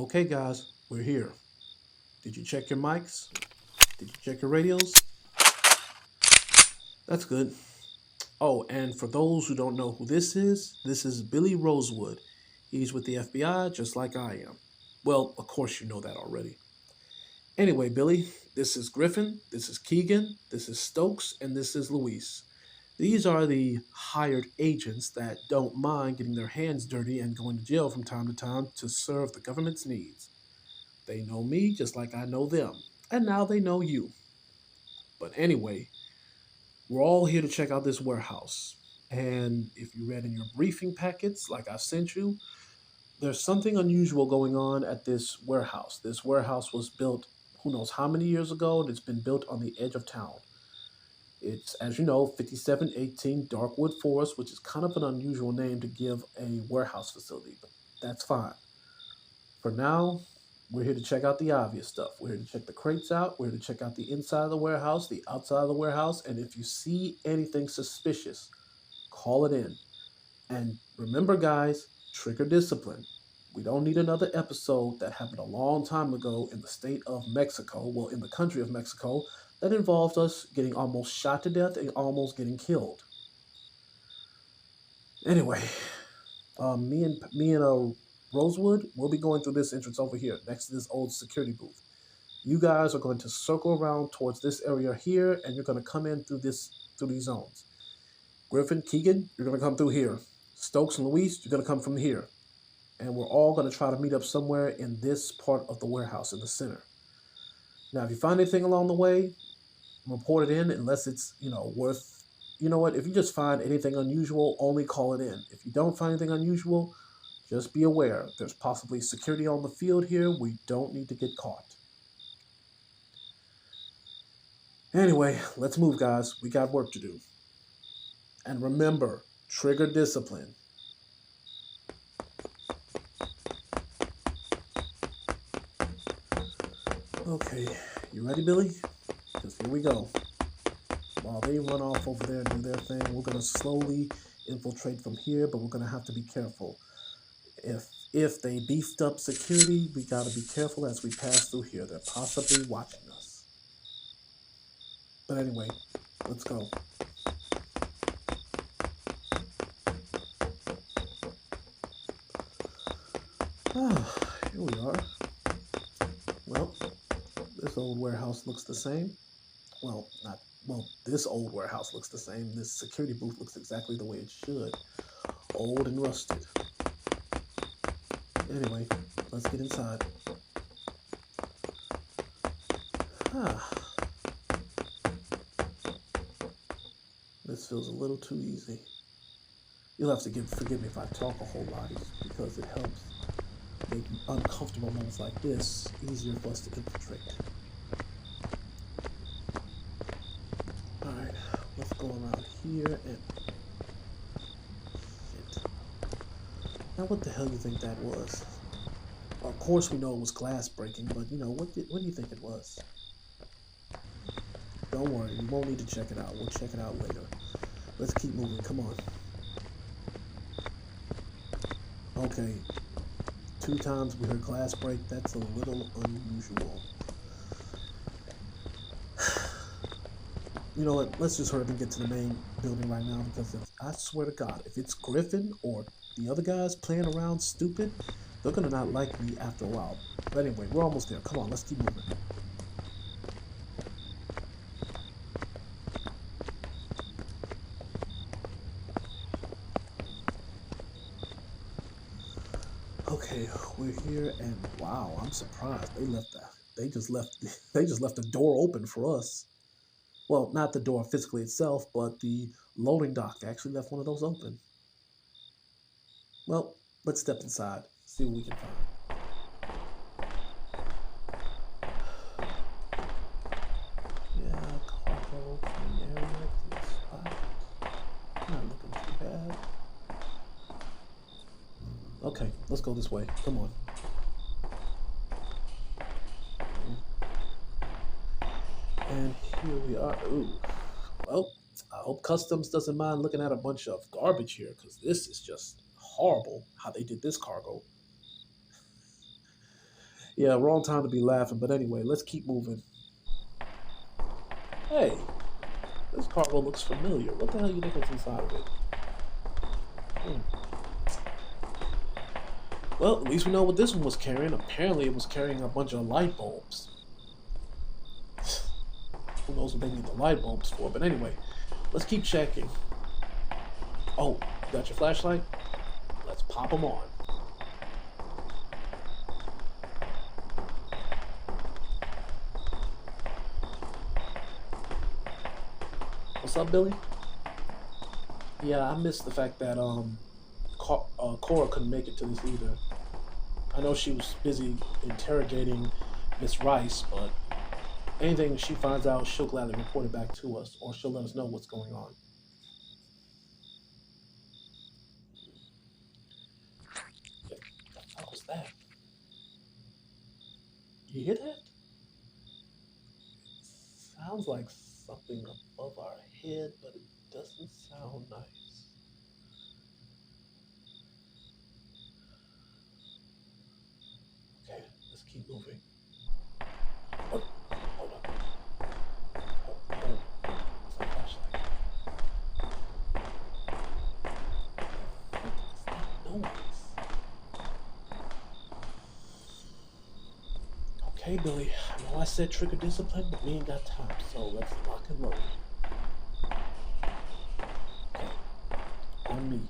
Okay, guys, we're here. Did you check your mics? Did you check your radios? That's good. Oh, and for those who don't know who this is Billy Rosewood. He's with the FBI just like I am. Well, of course you know that already. Anyway, Billy, this is Griffin, this is Keagon, this is Stokes, and this is Louis. These are the hired agents that don't mind getting their hands dirty and going to jail from time to time to serve the government's needs. They know me just like I know them, and now they know you. But anyway, we're all here to check out this warehouse. And if you read in your briefing packets, like I sent you, there's something unusual going on at this warehouse. This warehouse was built who knows how many years ago, and it's been built on the edge of town. It's, as you know, 5718 Darkwood Forest, which is kind of an unusual name to give a warehouse facility, but that's fine. For now, we're here to check out the obvious stuff. We're here to check the crates out. We're here to check out the inside of the warehouse, the outside of the warehouse, and if you see anything suspicious, call it in. And remember, guys, trigger discipline. We don't need another episode that happened a long time ago in the state of Mexico, well, in the country of Mexico, that involved us getting almost shot to death and almost getting killed. Anyway, me and Rosewood, we'll be going through this entrance over here, next to this old security booth. You guys are going to circle around towards this area here, and you're going to come in through these zones. Griffin, Keagon, you're going to come through here. Stokes and Louis, you're going to come from here. And we're all going to try to meet up somewhere in this part of the warehouse in the center. Now, if you find anything along the way, report it in unless it's, worth, you know what, if you just find anything unusual, only call it in. If you don't find anything unusual, just be aware. There's possibly security on the field here. We don't need to get caught. Anyway, let's move, guys. We got work to do. And remember, trigger discipline. Okay, you ready, Billy? Because here we go. While they run off over there and do their thing, we're going to slowly infiltrate from here, but we're going to have to be careful. If they beefed up security, we got to be careful as we pass through here. They're possibly watching us. But anyway, let's go. Here we are. Well, this old warehouse looks the same. This old warehouse looks the same. This security booth looks exactly the way it should. Old and rusted. Anyway, let's get inside. This feels a little too easy. You'll have to forgive me if I talk a whole lot, because it helps make uncomfortable moments like this easier for us to infiltrate. Alright, let's go around here and... Shit. Now what the hell do you think that was? Of course we know it was glass breaking, but what do you think it was? Don't worry, we won't need to check it out. We'll check it out later. Let's keep moving, come on. Okay, 2 times we heard glass break. That's a little unusual. You know what? Let's just hurry up and get to the main building right now, because I swear to God, if it's Griffin or the other guys playing around stupid, they're gonna not like me after a while. But anyway, we're almost there. Come on, let's keep moving. Okay, we're here, and wow, I'm surprised they just left the door open for us. Well, not the door physically itself, but the loading dock actually left one of those open. Well, let's step inside, see what we can find. Yeah, cargo, clean area, clean spot. Not looking too bad. Okay, let's go this way. Come on. And here we are. Ooh. Well, I hope Customs doesn't mind looking at a bunch of garbage here, because this is just horrible how they did this cargo. Yeah, wrong time to be laughing. But anyway, let's keep moving. Hey, this cargo looks familiar. What the hell you think was inside of it? Hmm. Well, at least we know what this one was carrying. Apparently, it was carrying a bunch of light bulbs. Who knows what they need the light bulbs for? But anyway, let's keep checking. Oh, you got your flashlight? Let's pop them on. What's up, Billy? Yeah, I missed the fact that Cora couldn't make it to this either. I know she was busy interrogating Miss Rice, but anything she finds out, she'll gladly report it back to us, or she'll let us know what's going on. What the fuck was that? You hear that? Sounds like something above our head, but it doesn't sound nice. Okay, let's keep moving. What? Hold up. Oh, it's a flashlight. What's that noise? Okay, Billy. I know I said trigger discipline, but we ain't got time, so let's lock and load. Okay. On me.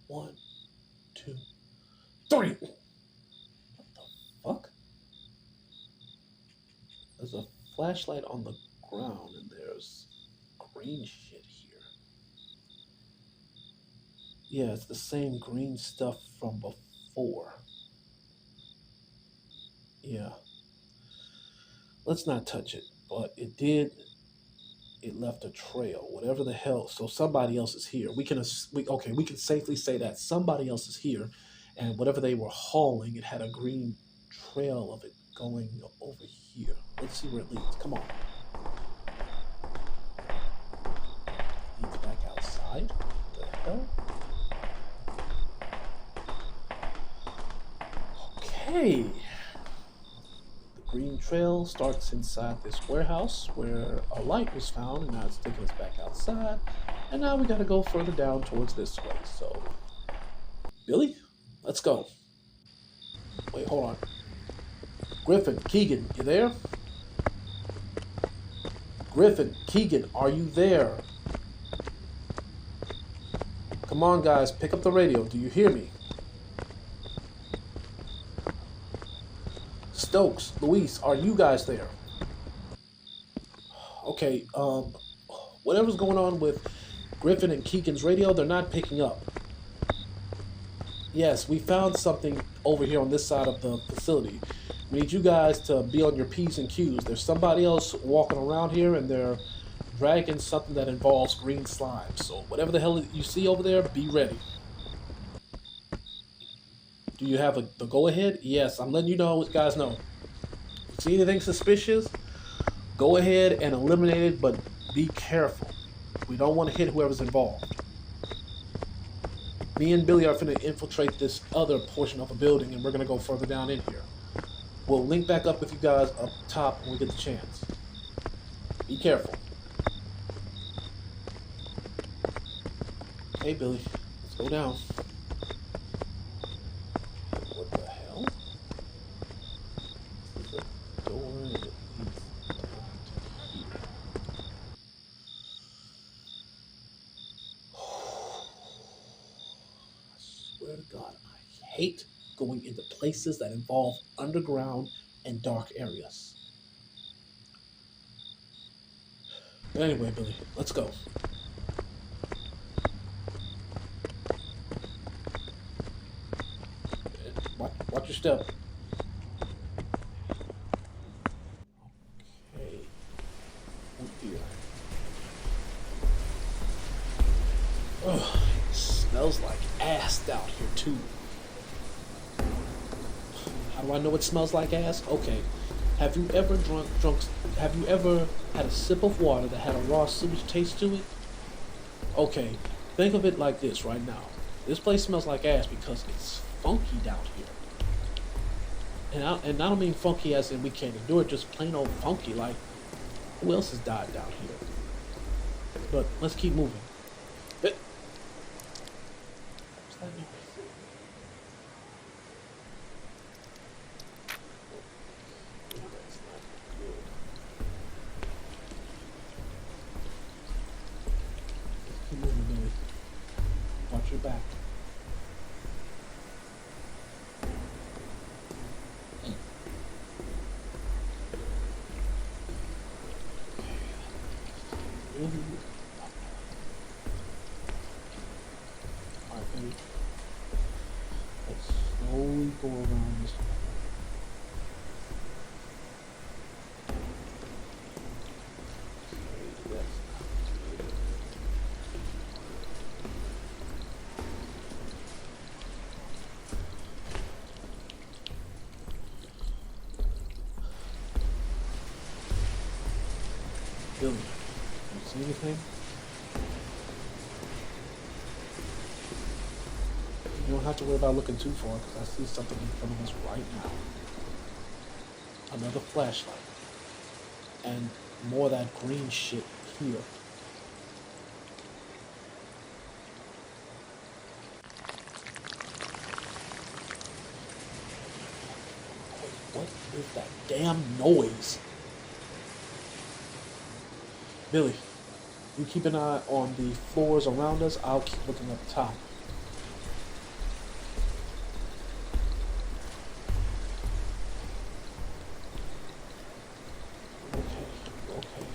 1, 2, 3. What the fuck? There's a flashlight on the ground, and there's green shit here. Yeah, it's the same green stuff from before. Yeah. Let's not touch it, but it left a trail, whatever the hell. So somebody else is here. We can safely say that somebody else is here, and whatever they were hauling, it had a green trail of it going over here. Let's see where it leads. Come on. Leads back outside. What the hell? Okay. Green trail starts inside this warehouse where a light was found, and now it's taking us back outside. And now we gotta go further down towards this way. So, Billy, let's go. Wait, hold on. Griffin, Keagon, you there? Griffin, Keagon, are you there? Come on, guys, pick up the radio. Do you hear me? Stokes, Louis, are you guys there? Okay, whatever's going on with Griffin and Keagon's radio, they're not picking up. Yes, we found something over here on this side of the facility. We need you guys to be on your P's and Q's. There's somebody else walking around here, and they're dragging something that involves green slime. So whatever the hell you see over there, be ready. Do you have the go-ahead? Yes, I'm letting you guys know. If you see anything suspicious, go ahead and eliminate it, but be careful. We don't want to hit whoever's involved. Me and Billy are finna infiltrate this other portion of a building, and we're gonna go further down in here. We'll link back up with you guys up top when we get the chance. Be careful. Hey, Billy, let's go down. What the hell? This is a door that leads down to here. I swear to God, I hate going into places that involve underground and dark areas. But anyway, Billy, let's go. Watch your step. Okay. Oh dear. Oh, it smells like ass out here too. How do I know it smells like ass? Okay. Have you ever have you ever had a sip of water that had a raw sewage taste to it? Okay. Think of it like this right now. This place smells like ass because it's funky down here. And I don't mean funky as in we can't endure it, just plain old funky. Like, who else has died down here? But let's keep moving. What's that noise? That's not good. Let's keep moving, Billy. Watch your back. Alright, baby. Let's slowly go around this way. Billy, you see anything? You don't have to worry about looking too far because I see something in front of us right now. Another flashlight. And more of that green shit here. What is that damn noise? Billy, you keep an eye on the floors around us. I'll keep looking at the top. Okay.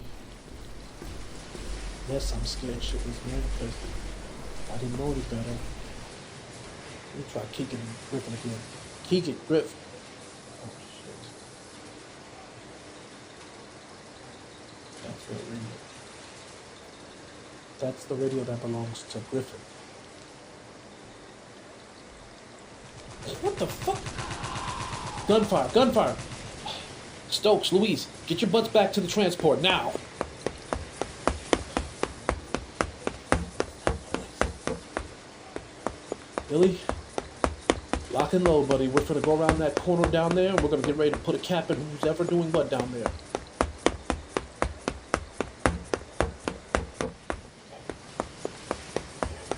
Yes, I'm scared shitless, man, because I didn't know any better. Let me try Keagon and Griffin again. Keagon, Griffin. Oh, shit. That's the radio. That's the radio that belongs to Griffin. What the fuck? Gunfire, gunfire! Stokes, Louis, get your butts back to the transport, now! Billy, lock and load, buddy. We're gonna go around that corner down there, and we're gonna get ready to put a cap in who's ever doing what down there.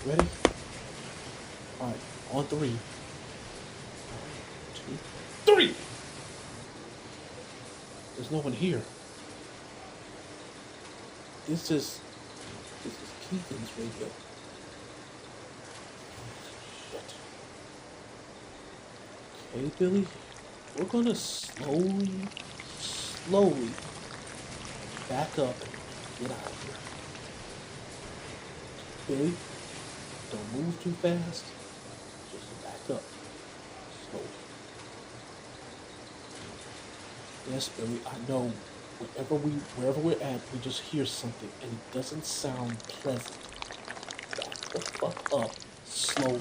Ready? Alright, on 3. 1, 2, 3! There's no one here. This is Keagon's radio. Shit. Okay, Billy. We're gonna slowly back up and get out of here. Billy, don't move too fast. Just back up slowly. Yes, Billy, I know. Wherever we're at, we just hear something, and it doesn't sound pleasant. Back the fuck up slowly.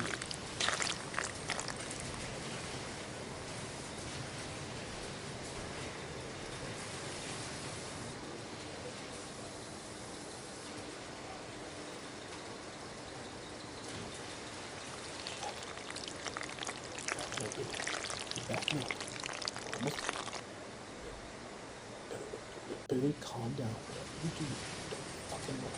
Back up. Almost. Billy, calm down. Whatever you do, don't fucking run.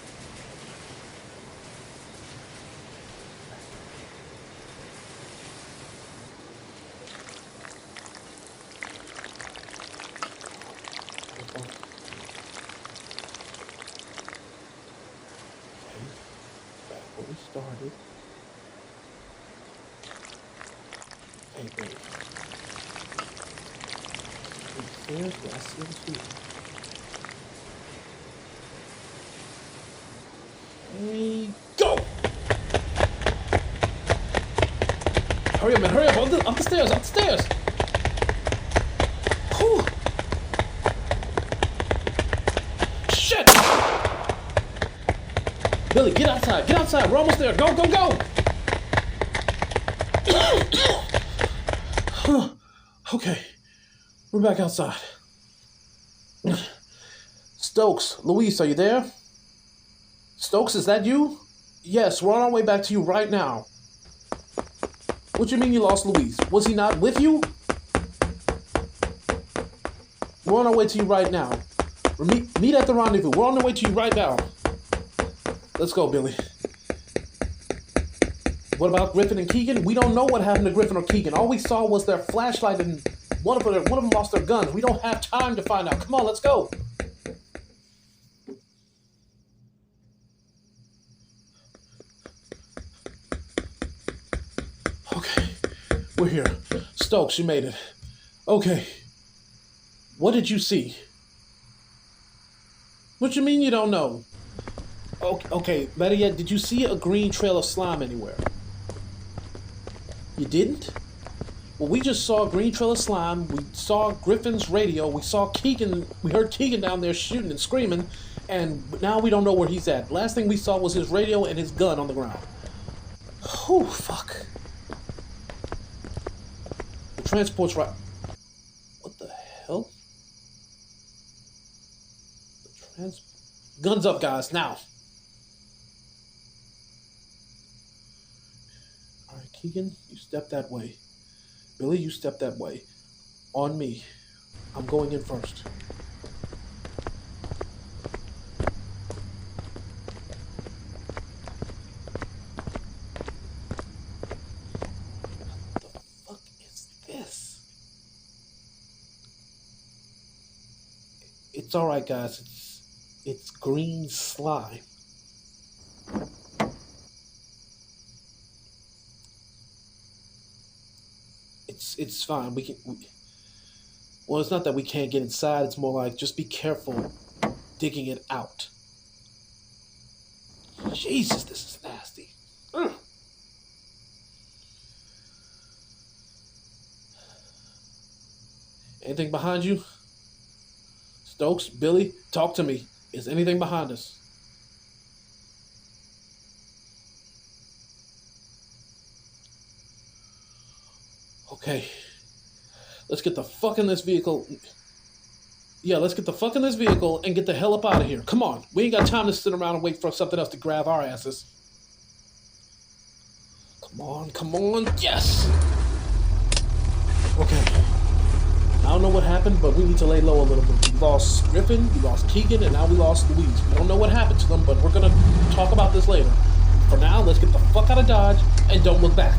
Okay, back where we started. Hey, Billy. There's where I see the street. Hey, go! Hurry up, man, hurry up! Up the stairs, up the stairs! Whew. Shit! Billy, get outside, we're almost there, go, go, go! Okay, we're back outside. Stokes, Louis, are you there? Stokes, is that you? Yes, we're on our way back to you right now. What do you mean you lost Louis? Was he not with you? We're on our way to you right now. Meet at the rendezvous. We're on the way to you right now. Let's go, Billy. What about Griffin and Keagon? We don't know what happened to Griffin or Keagon. All we saw was their flashlight and one of them lost their guns. We don't have time to find out. Come on, let's go. Okay, we're here. Stokes, you made it. Okay. What did you see? What you mean you don't know? Okay, better yet, did you see a green trail of slime anywhere? You didn't? Well, we just saw a green trail of slime. We saw Griffin's radio. We saw Keagon. We heard Keagon down there shooting and screaming. And now we don't know where he's at. Last thing we saw was his radio and his gun on the ground. Oh, fuck. The transport's right. What the hell? Guns up, guys, now. All right, Keagon, you step that way. Billy, you step that way. On me. I'm going in first. What the fuck is this? It's all right, guys. It's green slime. It's fine. Well, it's not that we can't get inside. It's more like just be careful digging it out. Jesus, this is nasty. Ugh. Anything behind you? Stokes, Billy, talk to me. Is anything behind us? Okay. Let's get the fuck in this vehicle. Yeah, let's get the fuck in this vehicle and get the hell up out of here. Come on. We ain't got time to sit around and wait for something else to grab our asses. Come on, come on. Yes! Okay. I don't know what happened, but we need to lay low a little bit. We lost Griffin, we lost Keagon, and now we lost Louise. We don't know what happened to them, but we're going to talk about this later. For now, let's get the fuck out of Dodge and don't look back.